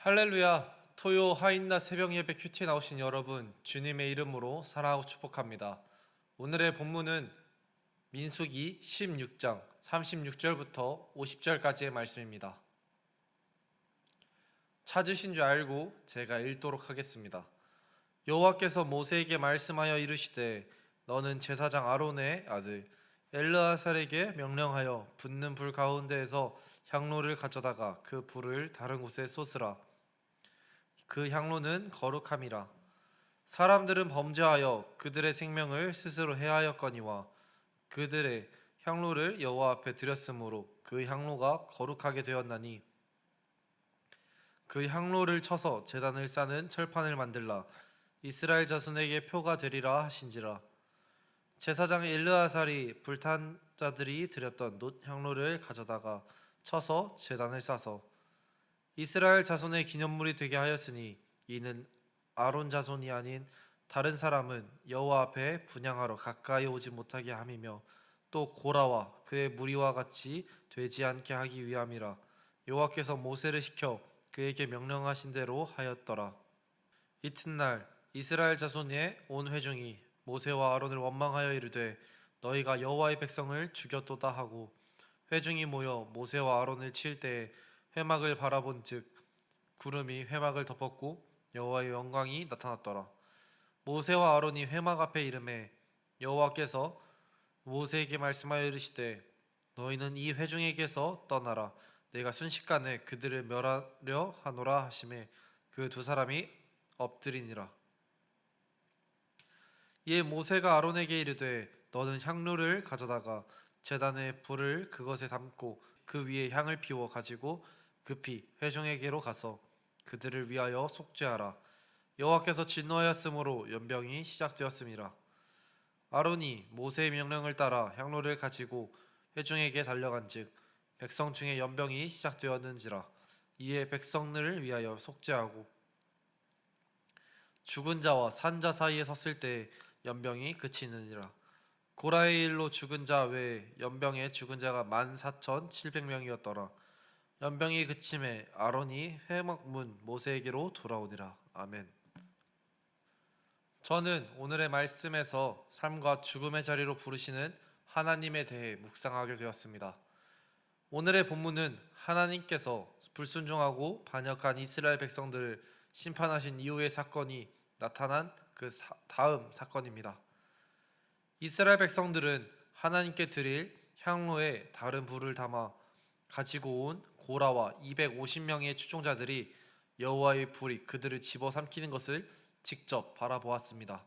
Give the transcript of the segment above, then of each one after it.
할렐루야. 토요 하인나 새벽 예배 큐티에 나오신 여러분, 주님의 이름으로 사랑하고 축복합니다. 오늘의 본문은 민수기 16장 36절부터 50절까지의 말씀입니다. 찾으신 줄 알고 제가 읽도록 하겠습니다. 여호와께서 모세에게 말씀하여 이르시되 너는 제사장 아론의 아들 엘르아살에게 명령하여 붙는 불 가운데에서 향로를 가져다가 그 불을 다른 곳에 쏟으라. 그 향로는 거룩함이라. 사람들은 범죄하여 그들의 생명을 스스로 해하였거니와 그들의 향로를 여호와 앞에 드렸으므로 그 향로가 거룩하게 되었나니 그 향로를 쳐서 제단을 싸는 철판을 만들라. 이스라엘 자손에게 표가 되리라 하신지라. 제사장 엘르아살이 불탄 자들이 드렸던 놋 향로를 가져다가 쳐서 제단을 싸서 이스라엘 자손의 기념물이 되게 하였으니 이는 아론 자손이 아닌 다른 사람은 여호와 앞에 분향하러 가까이 오지 못하게 함이며 또 고라와 그의 무리와 같이 되지 않게 하기 위함이라. 여호와께서 모세를 시켜 그에게 명령하신 대로 하였더라. 이튿날 이스라엘 자손의 온 회중이 모세와 아론을 원망하여 이르되 너희가 여호와의 백성을 죽였도다 하고 회중이 모여 모세와 아론을 칠 때에 회막을 바라본즉 구름이 회막을 덮었고 여호와의 영광이 나타났더라. 모세와 아론이 회막 앞에 이르매 여호와께서 모세에게 말씀하여 이르시되 너희는 이 회중에게서 떠나라. 내가 순식간에 그들을 멸하려 하노라 하시매 그 두 사람이 엎드리니라. 이에 모세가 아론에게 이르되 너는 향로를 가져다가 제단에 불을 그것에 담고 그 위에 향을 피워 가지고 급히 회중에게로 가서 그들을 위하여 속죄하라. 여호와께서 진노하였으므로 연병이 시작되었음이라. 아론이 모세의 명령을 따라 향로를 가지고 회중에게 달려간즉 백성 중에 연병이 시작되었는지라. 이에 백성들을 위하여 속죄하고 죽은 자와 산 자 사이에 섰을 때 연병이 그치느니라. 고라의 일로 죽은 자 외에 연병에 죽은 자가 14,700명이었더라. 연병이 그침에 아론이 회막문 모세에게로 돌아오니라. 아멘. 저는 오늘의 말씀에서 삶과 죽음의 자리로 부르시는 하나님에 대해 묵상하게 되었습니다. 오늘의 본문은 하나님께서 불순종하고 반역한 이스라엘 백성들을 심판하신 이후의 사건이 나타난 그 다음 사건입니다. 이스라엘 백성들은 하나님께 드릴 향로에 다른 불을 담아 가지고 온 고라와 250명의 추종자들이 여호와의 불이 그들을 집어삼키는 것을 직접 바라보았습니다.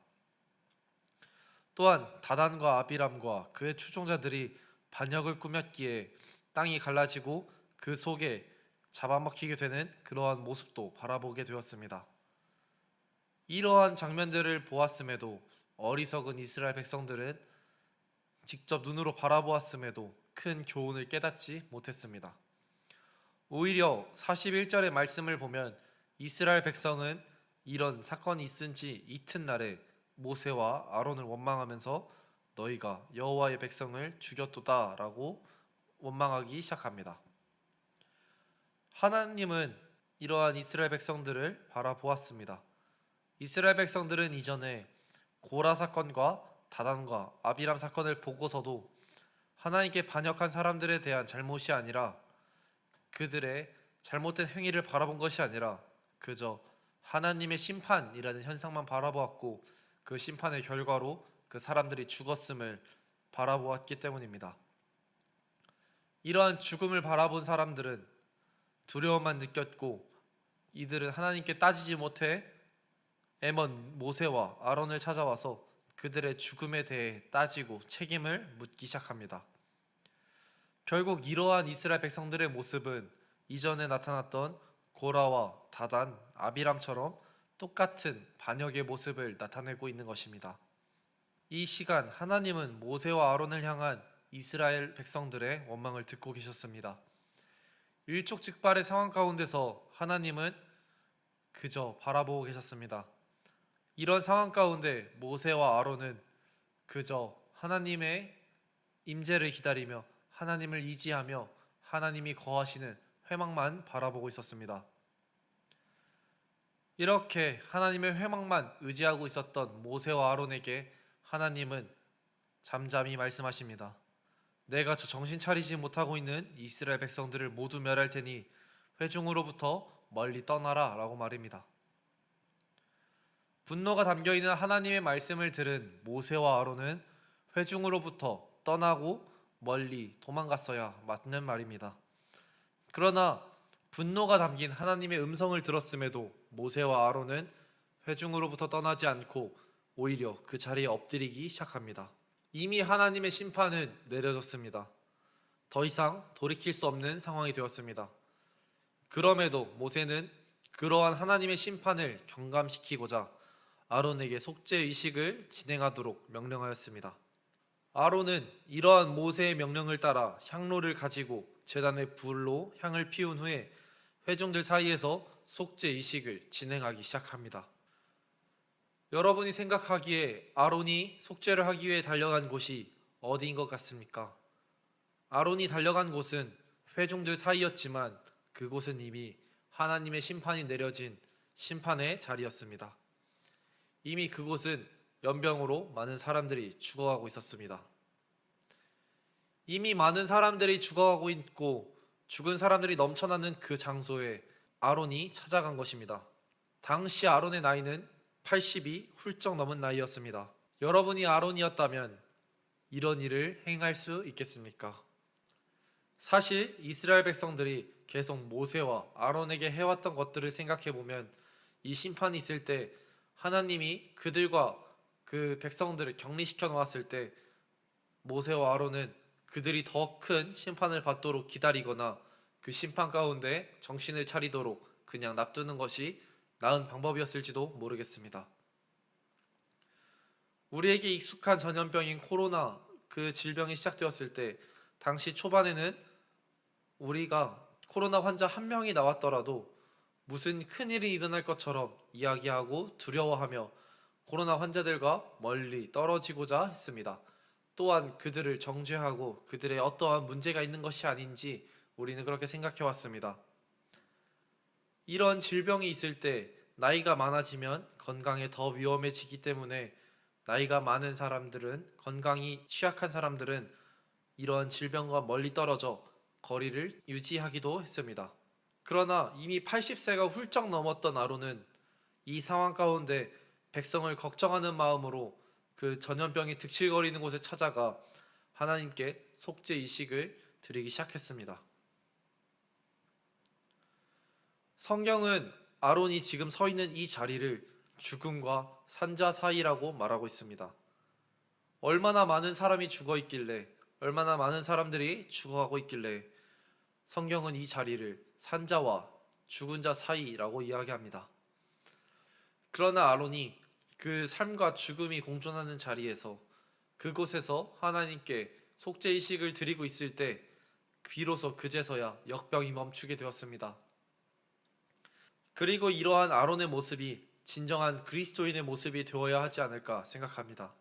또한 다단과 아비람과 그의 추종자들이 반역을 꾸몄기에 땅이 갈라지고 그 속에 잡아먹히게 되는 그러한 모습도 바라보게 되었습니다. 이러한 장면들을 보았음에도 어리석은 이스라엘 백성들은 직접 눈으로 바라보았음에도 큰 교훈을 깨닫지 못했습니다. 오히려 41절의 말씀을 보면 이스라엘 백성은 이런 사건이 있은 지 이튿날에 모세와 아론을 원망하면서 너희가 여호와의 백성을 죽였도다 라고 원망하기 시작합니다. 하나님은 이러한 이스라엘 백성들을 바라보았습니다. 이스라엘 백성들은 이전에 고라 사건과 다단과 아비람 사건을 보고서도 하나님께 반역한 사람들에 대한 잘못이 아니라 그들의 잘못된 행위를 바라본 것이 아니라 그저 하나님의 심판이라는 현상만 바라보았고 그 심판의 결과로 그 사람들이 죽었음을 바라보았기 때문입니다. 이러한 죽음을 바라본 사람들은 두려움만 느꼈고 이들은 하나님께 따지지 못해 애먼 모세와 아론을 찾아와서 그들의 죽음에 대해 따지고 책임을 묻기 시작합니다. 결국 이러한 이스라엘 백성들의 모습은 이전에 나타났던 고라와 다단, 아비람처럼 똑같은 반역의 모습을 나타내고 있는 것입니다. 이 시간 하나님은 모세와 아론을 향한 이스라엘 백성들의 원망을 듣고 계셨습니다. 일촉즉발의 상황 가운데서 하나님은 그저 바라보고 계셨습니다. 이런 상황 가운데 모세와 아론은 그저 하나님의 임재를 기다리며 하나님을 의지하며 하나님이 거하시는 회막만 바라보고 있었습니다. 이렇게 하나님의 회막만 의지하고 있었던 모세와 아론에게 하나님은 잠잠히 말씀하십니다. 내가 저 정신 차리지 못하고 있는 이스라엘 백성들을 모두 멸할 테니 회중으로부터 멀리 떠나라 라고 말입니다. 분노가 담겨있는 하나님의 말씀을 들은 모세와 아론은 회중으로부터 떠나고 멀리 도망갔어야 맞는 말입니다. 그러나 분노가 담긴 하나님의 음성을 들었음에도 모세와 아론은 회중으로부터 떠나지 않고 오히려 그 자리에 엎드리기 시작합니다. 이미 하나님의 심판은 내려졌습니다. 더 이상 돌이킬 수 없는 상황이 되었습니다. 그럼에도 모세는 그러한 하나님의 심판을 경감시키고자 아론에게 속죄 의식을 진행하도록 명령하였습니다. 아론은 이러한 모세의 명령을 따라 향로를 가지고 제단의 불로 향을 피운 후에 회중들 사이에서 속죄 의식을 진행하기 시작합니다. 여러분이 생각하기에 아론이 속죄를 하기 위해 달려간 곳이 어디인 것 같습니까? 아론이 달려간 곳은 회중들 사이였지만 그곳은 이미 하나님의 심판이 내려진 심판의 자리였습니다. 이미 그곳은 연병으로 많은 사람들이 죽어가고 있었습니다. 이미 많은 사람들이 죽어가고 있고 죽은 사람들이 넘쳐나는 그 장소에 아론이 찾아간 것입니다. 당시 아론의 나이는 80이 훌쩍 넘은 나이였습니다. 여러분이 아론이었다면 이런 일을 행할 수 있겠습니까? 사실 이스라엘 백성들이 계속 모세와 아론에게 해왔던 것들을 생각해 보면 이 심판이 있을 때 하나님이 그들과 그 백성들을 격리시켜 놓았을 때 모세와 아론은 그들이 더 큰 심판을 받도록 기다리거나 그 심판 가운데 정신을 차리도록 그냥 놔두는 것이 나은 방법이었을지도 모르겠습니다. 우리에게 익숙한 전염병인 코로나 그 질병이 시작되었을 때 당시 초반에는 우리가 코로나 환자 한 명이 나왔더라도 무슨 큰일이 일어날 것처럼 이야기하고 두려워하며 코로나 환자들과 멀리 떨어지고자 했습니다. 또한 그들을 정죄하고 그들의 어떠한 문제가 있는 것이 아닌지 우리는 그렇게 생각해 왔습니다. 이런 질병이 있을 때 나이가 많아지면 건강에 더 위험해지기 때문에 나이가 많은 사람들은, 건강이 취약한 사람들은 이러한 질병과 멀리 떨어져 거리를 유지하기도 했습니다. 그러나 이미 80세가 훌쩍 넘었던 아론은 이 상황 가운데 백성을 걱정하는 마음으로 그 전염병이 득실거리는 곳에 찾아가 하나님께 속죄 의식을 드리기 시작했습니다. 성경은 아론이 지금 서 있는 이 자리를 죽음과 산자 사이라고 말하고 있습니다. 얼마나 많은 사람이 죽어 있길래, 얼마나 많은 사람들이 죽어가고 있길래 성경은 이 자리를 산자와 죽은 자 사이라고 이야기합니다. 그러나 아론이 그 삶과 죽음이 공존하는 자리에서 그곳에서 하나님께 속죄의식을 드리고 있을 때 비로소 그제서야 역병이 멈추게 되었습니다. 그리고 이러한 아론의 모습이 진정한 그리스도인의 모습이 되어야 하지 않을까 생각합니다.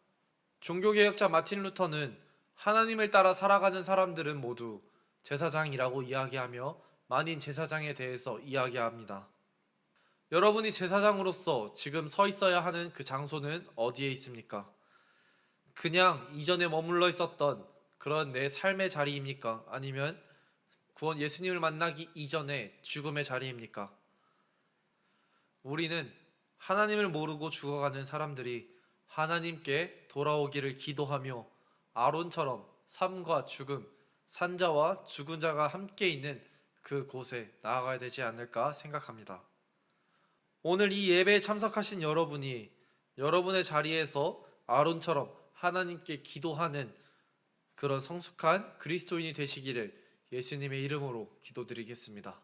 종교개혁자 마틴 루터는 하나님을 따라 살아가는 사람들은 모두 제사장이라고 이야기하며 만인 제사장에 대해서 이야기합니다. 여러분이 제사장으로서 지금 서 있어야 하는 그 장소는 어디에 있습니까? 그냥 이전에 머물러 있었던 그런 내 삶의 자리입니까? 아니면 구원 예수님을 만나기 이전의 죽음의 자리입니까? 우리는 하나님을 모르고 죽어가는 사람들이 하나님께 돌아오기를 기도하며 아론처럼 삶과 죽음, 산자와 죽은 자가 함께 있는 그곳에 나아가야 되지 않을까 생각합니다. 오늘 이 예배에 참석하신 여러분이 여러분의 자리에서 아론처럼 하나님께 기도하는 그런 성숙한 그리스도인이 되시기를 예수님의 이름으로 기도드리겠습니다.